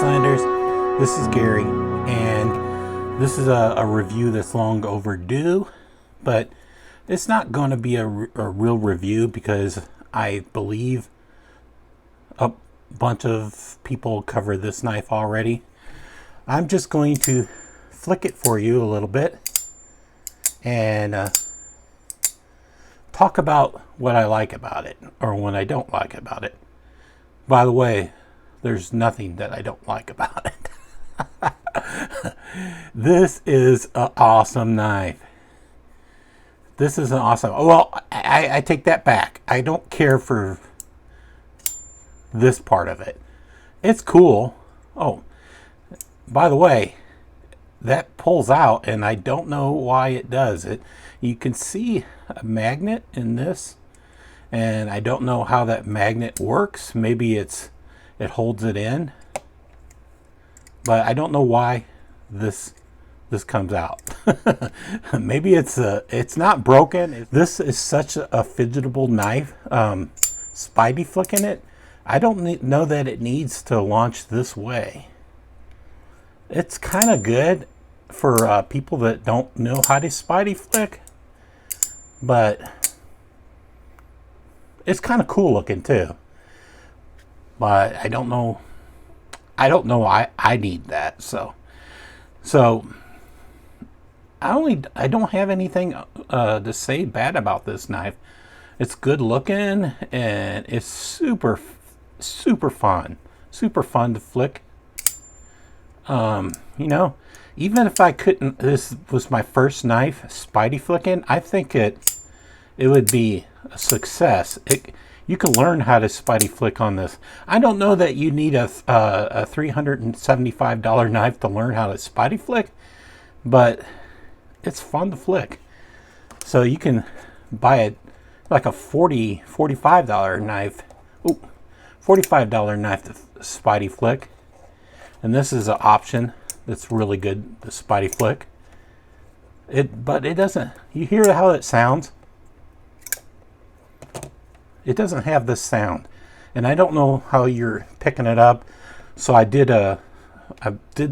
Wastelanders, this is Gary, and this is a review that's long overdue, but it's not going to be a real review because I believe a bunch of people cover this knife already. I'm just going to flick it for you a little bit and talk about what I like about it or what I don't like about it. By the way, there's nothing that I don't like about it. This is an awesome knife. This is an awesome... Well, I take that back. I don't care for this part of it. It's cool. Oh, by the way, that pulls out, and I don't know why it does it. You can see a magnet in this, and I don't know how that magnet works. Maybe it holds it in, but I don't know why this comes out. Maybe it's not broken. This is such a fidgetable knife. Spidey flicking it, I don't know that it needs to launch this way. It's kind of good for people that don't know how to Spidey flick, but it's kind of cool looking too. But I don't know I need that. So I don't have anything to say bad about this knife. It's good looking and it's super fun to flick. You know, even if I couldn't, this was my first knife Spidey flicking, I think it would be a success. You can learn how to Spidey flick on this. I don't know that you need a $375 knife to learn how to Spidey flick, but it's fun to flick. So you can buy it like a $45 knife. Ooh, $45 knife to Spidey flick. And this is an option that's really good, the Spidey flick. But it doesn't, you hear how it sounds? It doesn't have this sound. And I don't know how you're picking it up. So I did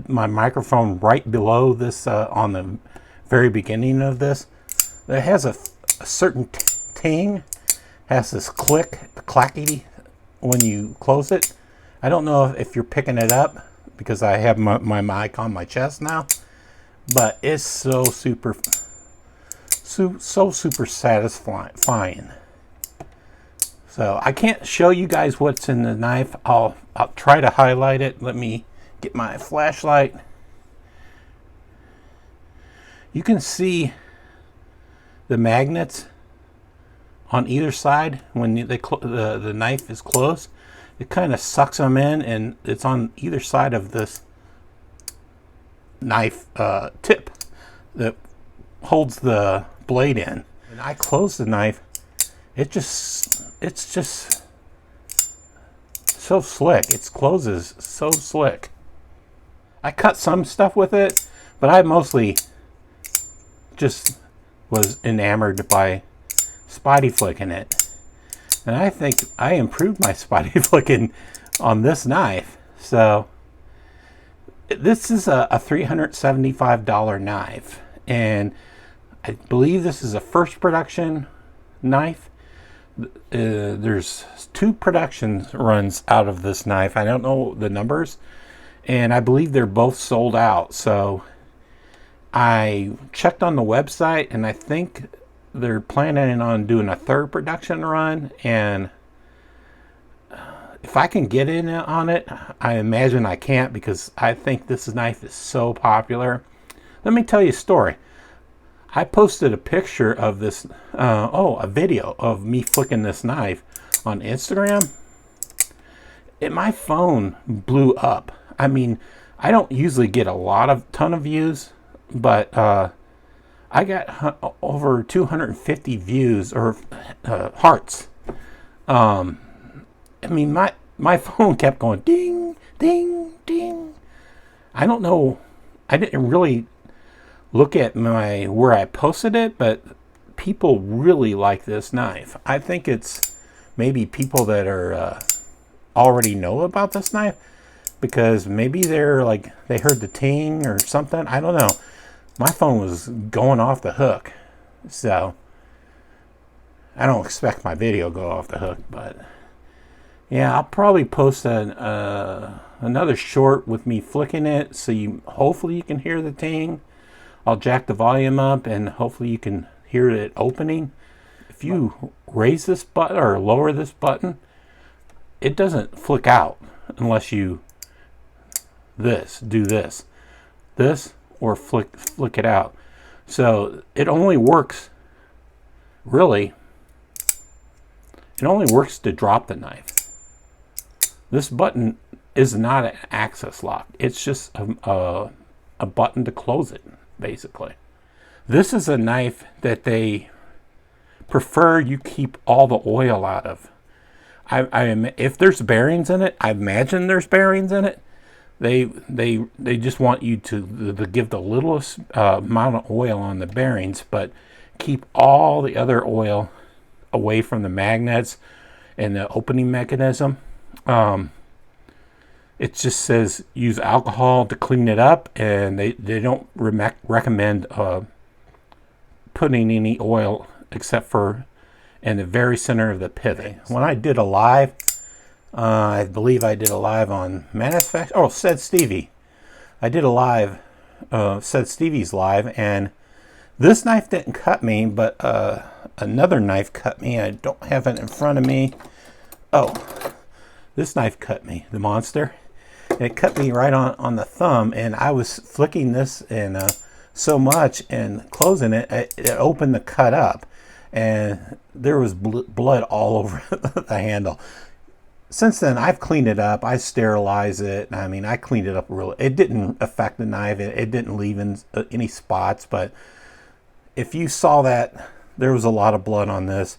my microphone right below this on the very beginning of this. It has a certain ting, has this clackety when you close it. I don't know if you're picking it up because I have my mic on my chest now, but it's so super satisfying. So I can't show you guys what's in the knife. I'll try to highlight it. Let me get my flashlight. You can see the magnets on either side when the knife is closed. It kind of sucks them in, and it's on either side of this knife tip that holds the blade in. And I close the knife. It's just so slick. It closes so slick. I cut some stuff with it, but I mostly just was enamored by Spidey flicking it. And I think I improved my Spidey flicking on this knife. So this is a $375 knife, and I believe this is a first production knife. There's 2 production runs out of this knife. I don't know the numbers, and I believe they're both sold out. So I checked on the website, and I think they're planning on doing a 3rd production run, and if I can get in on it, I imagine I can't because I think this knife is so popular. Let me tell you a story. I posted a picture of this, a video of me flicking this knife on Instagram. My phone blew up. I mean, I don't usually get a ton of views, but I got over 250 views or hearts. I mean, my phone kept going ding, ding, ding. I don't know. I didn't really look at where I posted it, but people really like this knife. I think it's maybe people that are already know about this knife, because maybe they're like, they heard the ting or something. I don't know. My phone was going off the hook, so I don't expect my video to go off the hook, but yeah, I'll probably post another short with me flicking it, so hopefully you can hear the ting. I'll jack the volume up, and hopefully you can hear it opening. If you raise this button or lower this button, it doesn't flick out unless you do this or flick it out. So it only works, really, it only works to drop the knife. This button is not an access lock. It's just a button to close it, basically. This is a knife that they prefer you keep all the oil out of. If there's bearings in it, I imagine there's bearings in it. They just want you to give the littlest amount of oil on the bearings, but keep all the other oil away from the magnets and the opening mechanism. It just says use alcohol to clean it up, and they don't recommend putting any oil except for in the very center of the pivot. When I did a live, I believe I did a live on Mattisfaction. Oh, said Stevie. I did a live, said Stevie's live, and this knife didn't cut me, but another knife cut me. I don't have it in front of me. Oh, this knife cut me, the monster. It cut me right on the thumb, and I was flicking this and so much and closing it, it opened the cut up, and there was blood all over the handle. Since then, I've cleaned it up. I sterilized it. I mean, I cleaned it up really. It didn't affect the knife. It didn't leave in any spots. But if you saw that, there was a lot of blood on this.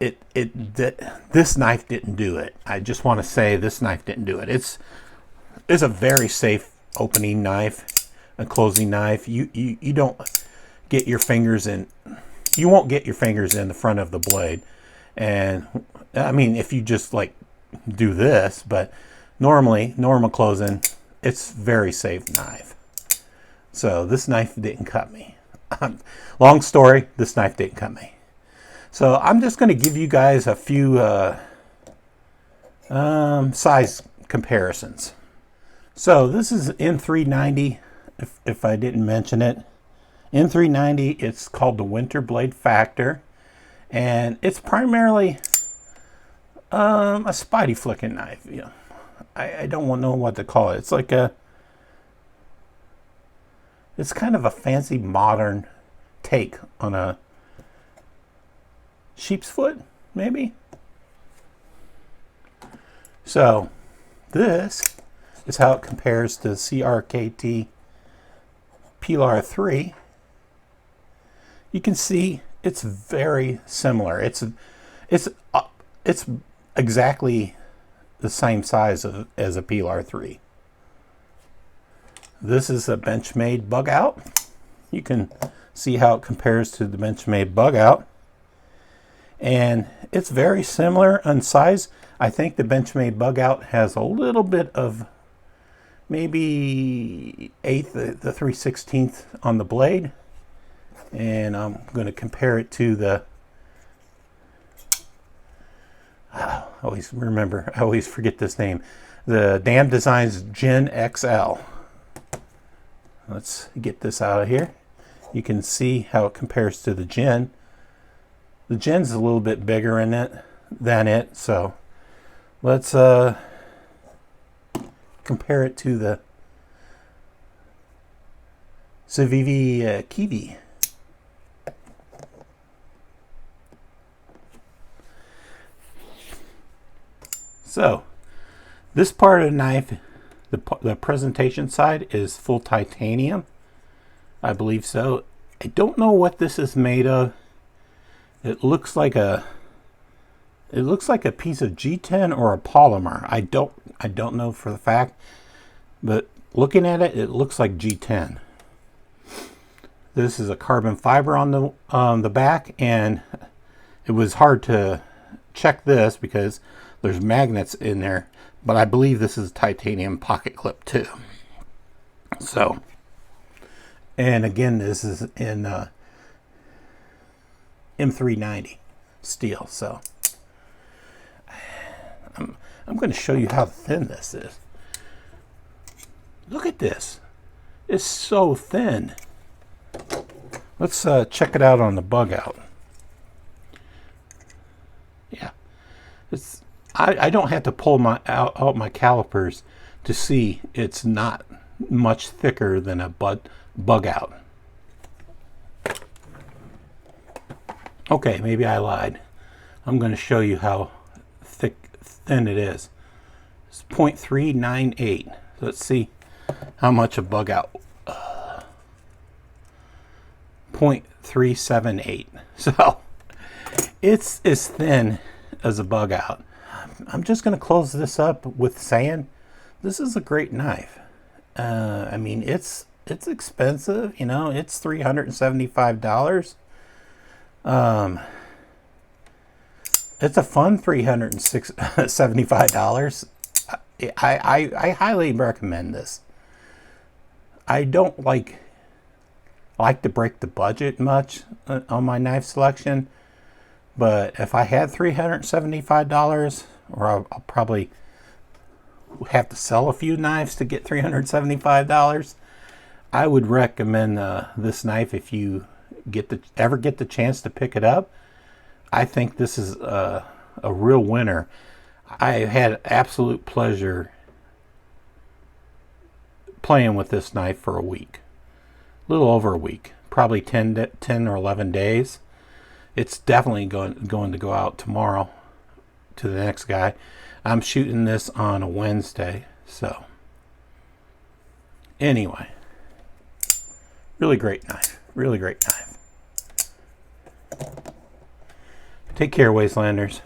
This knife didn't do it. I just want to say this knife didn't do it. It's a very safe opening knife, a closing knife. You don't get your fingers in. You won't get your fingers in the front of the blade. And I mean, if you just like do this, but normal closing, it's very safe knife. So this knife didn't cut me. Long story, this knife didn't cut me. So I'm just going to give you guys a few size comparisons. So this is N390, if I didn't mention it. N390, it's called the Winter Blade Factor, and it's primarily a spidey flicking knife. You know, I don't know what to call it. It's like it's kind of a fancy modern take on a sheep's foot, maybe. So this is how it compares to CRKT PLR3. You can see it's very similar. It's exactly the same size as a PLR3. This is a Benchmade bug out. You can see how it compares to the Benchmade bug out, and it's very similar in size. I think the Benchmade bug out has a little bit of maybe the 3/16 on the blade, and I'm going to compare it to the I always forget this name, the Damn Designs Gen XL. Let's get this out of here. You can see how it compares to the Gen. The Gen's a little bit bigger in it than it, so let's compare it to the Stevie Kiwi. So this part of the knife, the presentation side, is full titanium. I believe so. I don't know what this is made of. It looks like a piece of G10 or a polymer. I don't know for the fact, but looking at it, it looks like G10. This is a carbon fiber on the back, and it was hard to check this because there's magnets in there. But I believe this is a titanium pocket clip too. So, and again, this is in M390 steel. So I'm going to show you how thin this is. Look at this. It's so thin. Let's check it out on the bug out. Yeah, it's. I don't have to pull out my calipers to see it's not much thicker than a bug out. Okay, maybe I lied. I'm going to show you how thin it is. It's 0.398. Let's see how much a bug out. 0.378. So it's as thin as a bug out. I'm just going to close this up with saying this is a great knife. I mean, it's expensive, you know, it's $375. It's a fun $375. I highly recommend this. I don't like to break the budget much on my knife selection, but if I had $375, or I'll probably have to sell a few knives to get $375, I would recommend this knife if you ever get the chance to pick it up. I think this is a real winner. I had absolute pleasure playing with this knife for a week. A little over a week. Probably 10 or 11 days. It's definitely going to go out tomorrow to the next guy. I'm shooting this on a Wednesday. So, anyway. Really great knife. Really great knife. Take care, Wastelanders.